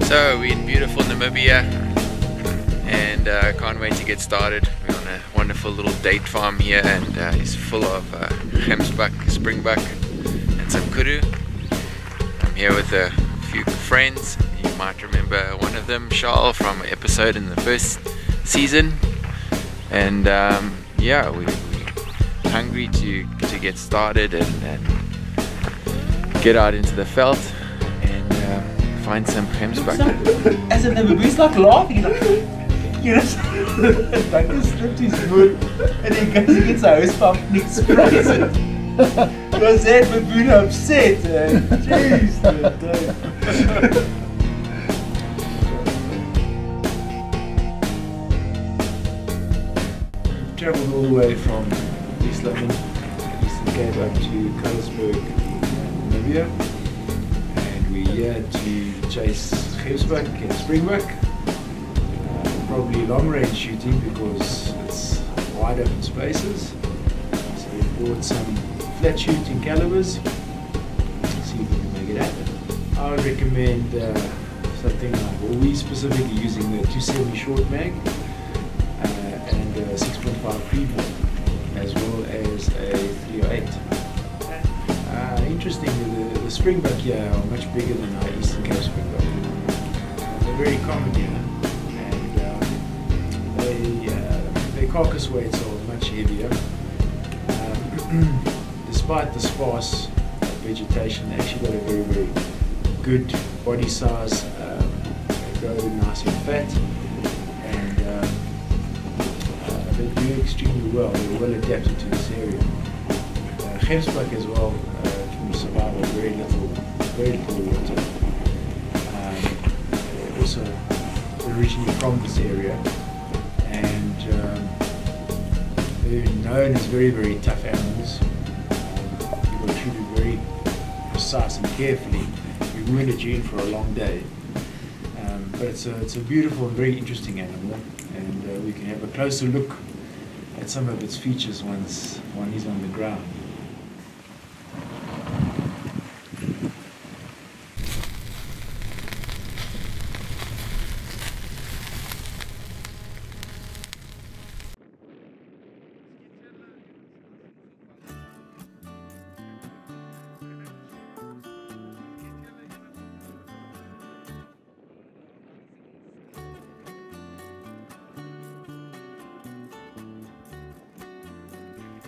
So we're in beautiful Namibia, and can't wait to get started. We're on a wonderful little date farm here, and it's full of Gemsbok, springbuck, and some kudu. I'm here with a few friends. You might remember one of them, Charles, from an episode in the first season. And yeah, we're hungry to get started and get out into the veld and find some Gemsbok. As in Namibians like laughing, like, you know, Duncan slipped his foot and he goes and gets a hose pump and explodes it. Was that baboon upset? Jeez, travelled all the way from East London, Eastern Cape up to Gemsbok, Namibia, and we're here to chase Gemsbok and springbuck. Probably long range shooting because it's wide open spaces. So we bought some flat shooting calibers. See if we can make it happen. I would recommend something like, well, we specifically using the 270 short mag. And a 6.5 pre-ball, as well as a 308. Interestingly, the springbuck here are much bigger than our Eastern Cape springbuck. They're very common here, and their carcass weights are much heavier. Despite the sparse vegetation, they actually got a very, very good body size. They grow nice and fat. They do extremely well. They're well adapted to this area. Gemsbok as well can survive on very little water. They're also originally from this area, and they're known as very, very tough animals. You've got to shoot it very precise and carefully. You wound it in for a long day. But it's a beautiful and very interesting animal, and we can have a closer look at some of its features once one is on the ground.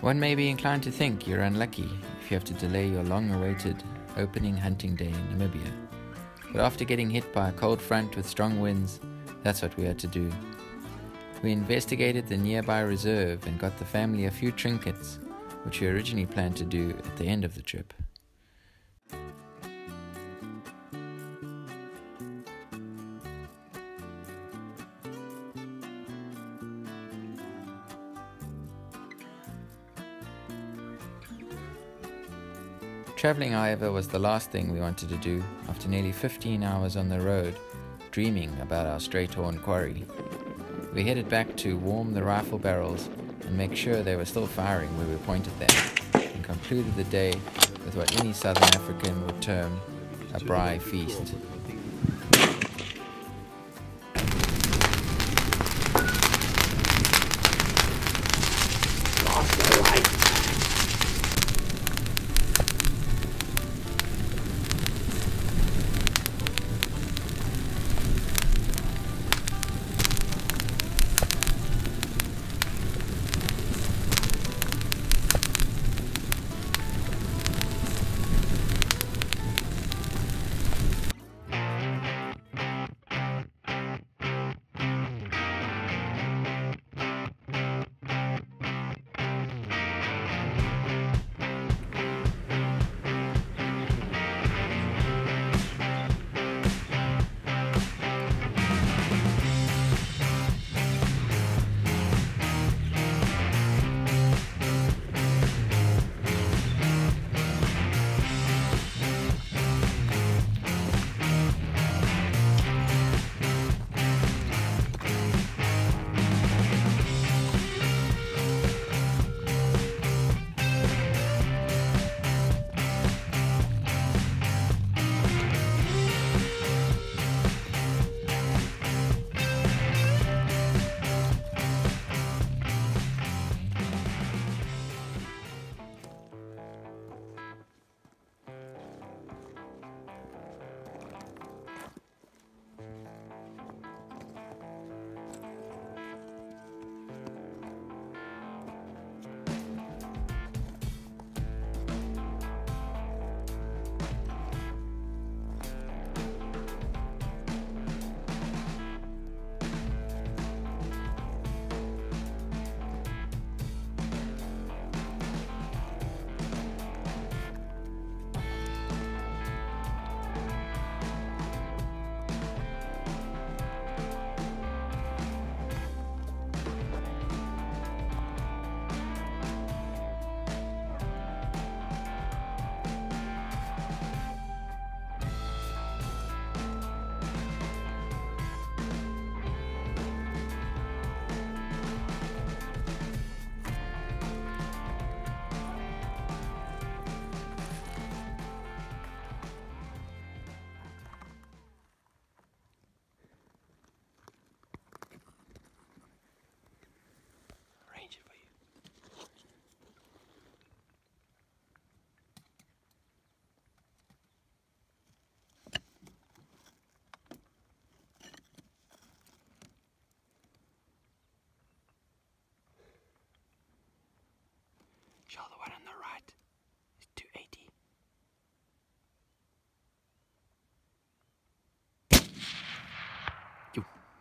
One may be inclined to think you're unlucky if you have to delay your long-awaited opening hunting day in Namibia. But after getting hit by a cold front with strong winds, that's what we had to do. We investigated the nearby reserve and got the family a few trinkets, which we originally planned to do at the end of the trip. Travelling, however, was the last thing we wanted to do after nearly 15 hours on the road, dreaming about our straight-horn quarry. We headed back to warm the rifle barrels and make sure they were still firing where we pointed them, and concluded the day with what any Southern African would term a braai feast.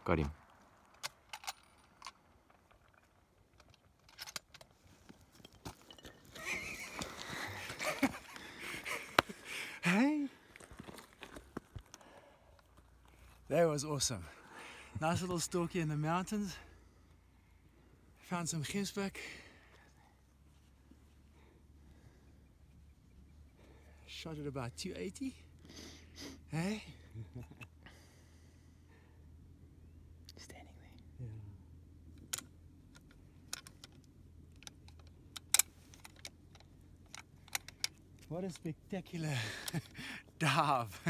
Got him. Hey, that was awesome. Nice little stalk here in the mountains. Found some Gemsbok. Shot at about 280. Hey? Standing there. Yeah. What a spectacular dive.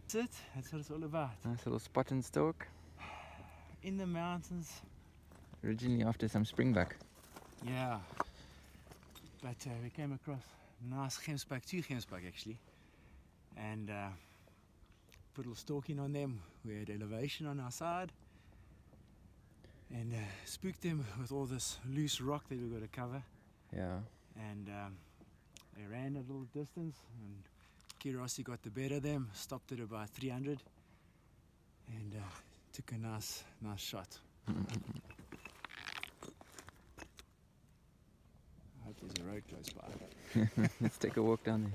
That's it. That's what it's all about. Nice little spot and stalk. In the mountains. Originally after some springbuck. Yeah. But we came across nice Gemsbok, 2 Gemsbok actually. And put a little stalking on them. We had elevation on our side. And spooked them with all this loose rock that we've got to cover. Yeah. And they ran a little distance and curiosity got the better of them, stopped at about 300 and took a nice shot. I hope there's a road close by. Let's take a walk down there.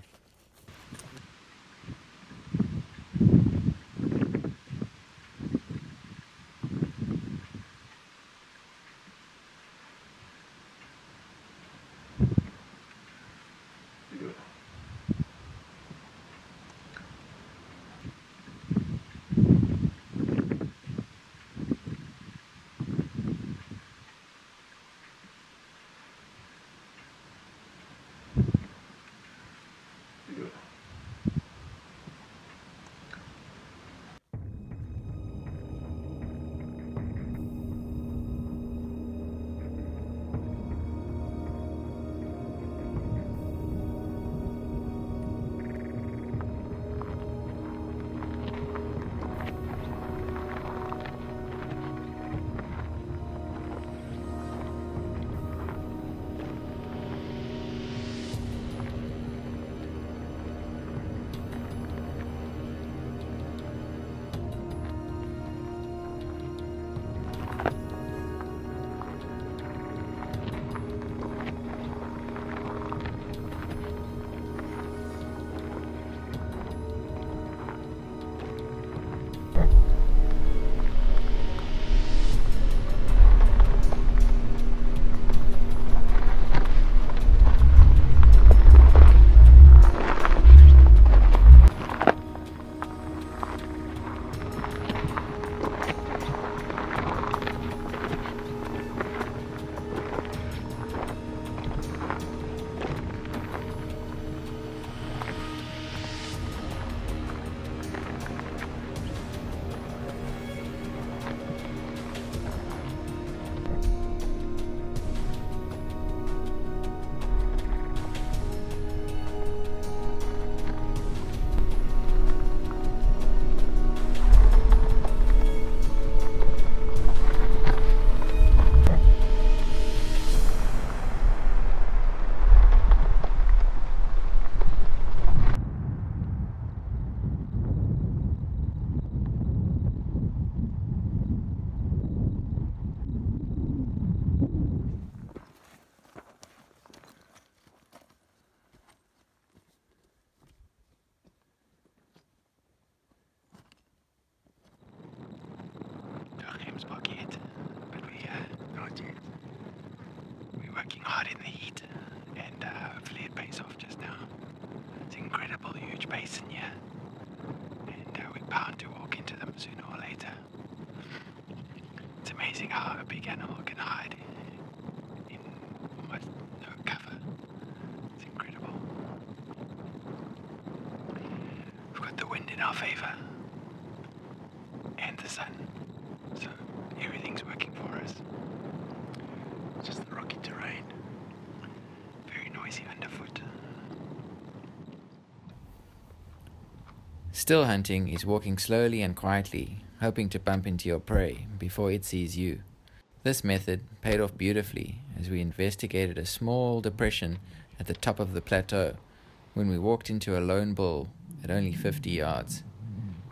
Gemsbok yet, but not yet. We're working hard in the heat, and hopefully it pays off just now. It's incredible, huge basin here, and we're bound to walk into them sooner or later. It's amazing how a big animal can hide in almost no cover. It's incredible. We've got the wind in our favor, and the sun. So everything's working for us. Just the rocky terrain. Very noisy underfoot. Still hunting is walking slowly and quietly, hoping to bump into your prey before it sees you. This method paid off beautifully as we investigated a small depression at the top of the plateau when we walked into a lone bull at only 50 yards.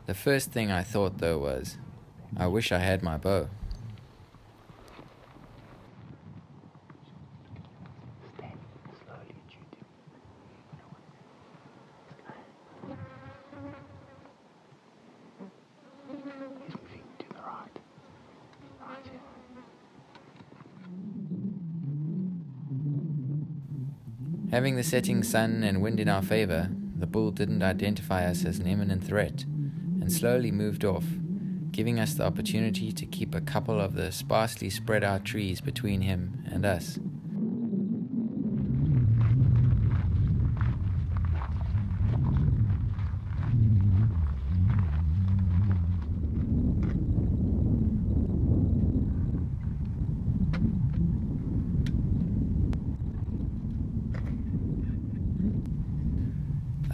The first thing I thought though was, I wish I had my bow. Having the setting sun and wind in our favor, the bull didn't identify us as an imminent threat and slowly moved off, giving us the opportunity to keep a couple of the sparsely spread out trees between him and us.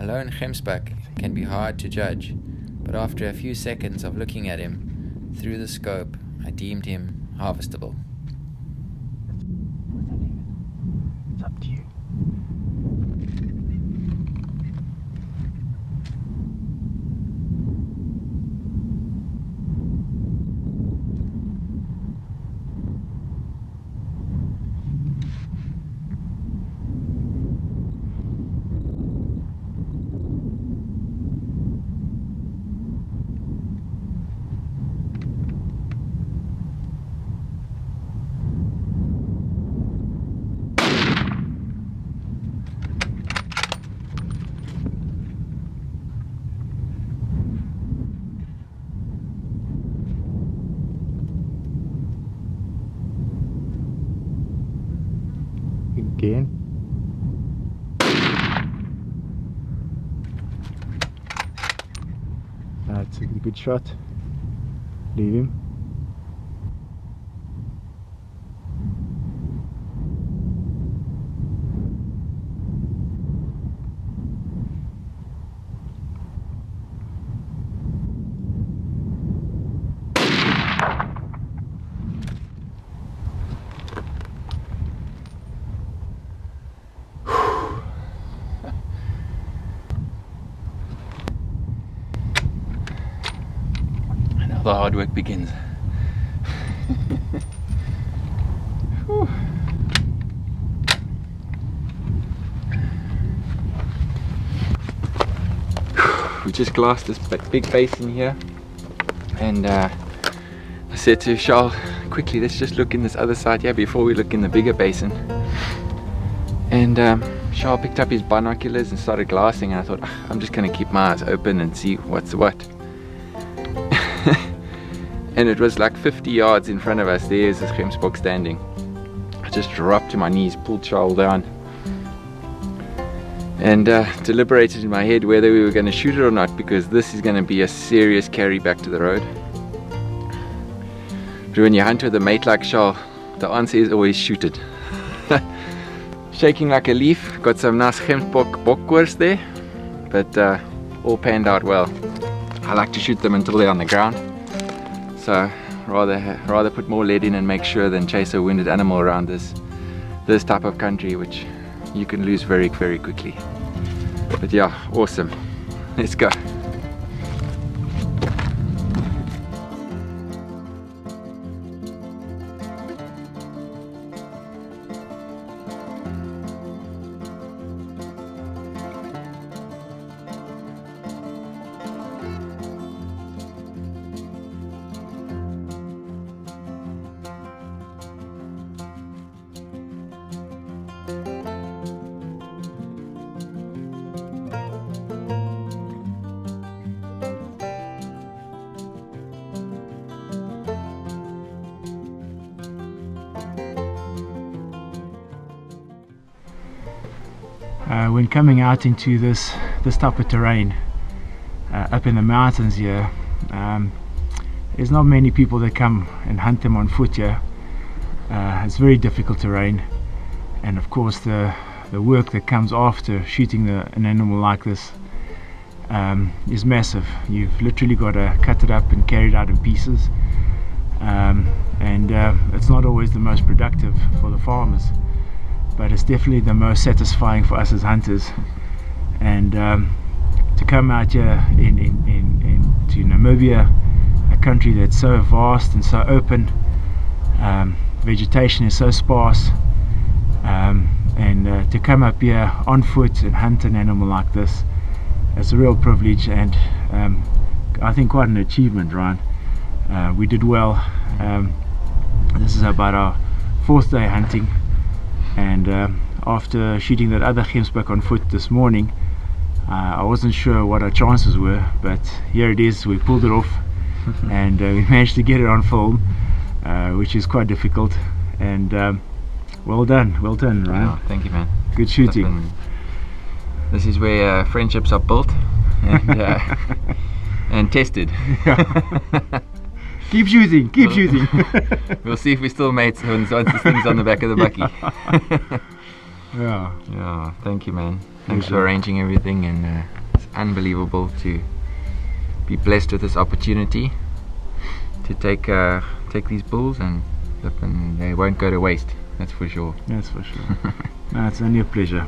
A lone Gemsbok can be hard to judge, but after a few seconds of looking at him through the scope, I deemed him harvestable. It's up to you. Again. That's a good shot. Leave him. The hard work begins. We just glassed this big basin here, and I said to Charles, quickly, let's just look in this other side here before we look in the bigger basin. And Charles picked up his binoculars and started glassing, and I thought, I'm just going to keep my eyes open and see what's what. And it was like 50 yards in front of us. There's this Gemsbok standing. I just dropped to my knees, pulled Charles down, and deliberated in my head whether we were going to shoot it or not, because this is going to be a serious carry back to the road. But when you hunt with a mate like Charles, the answer is always shoot it. Shaking like a leaf, got some nice Gemsbok bokkoers there, but all panned out well. I like to shoot them until they're on the ground. So rather put more lead in and make sure than chase a wounded animal around this type of country, which you can lose very, very quickly. But yeah, awesome. Let's go. When coming out into this type of terrain up in the mountains here, there's not many people that come and hunt them on foot here. It's very difficult terrain, and of course the work that comes after shooting an animal like this is massive. You've literally got to cut it up and carry it out in pieces, and it's not always the most productive for the farmers, but it's definitely the most satisfying for us as hunters. And to come out here to Namibia, a country that's so vast and so open. Vegetation is so sparse, and to come up here on foot and hunt an animal like this, it's a real privilege, and I think quite an achievement, Ryan. We did well. This is about our 4th day hunting, and after shooting that other Gemsbok on foot this morning, I wasn't sure what our chances were, but here it is. We pulled it off and we managed to get it on film, which is quite difficult, and well done, Ryan. Oh, thank you, man. Good shooting. This is where friendships are built and and tested. Keep shooting, keep shooting. We'll see if we still mates once this thing's on the back of the bucky. Yeah. Thank you, man. Thanks for arranging everything, and it's unbelievable to be blessed with this opportunity to take these bulls, and they won't go to waste. That's for sure. That's for sure. No, it's only a pleasure.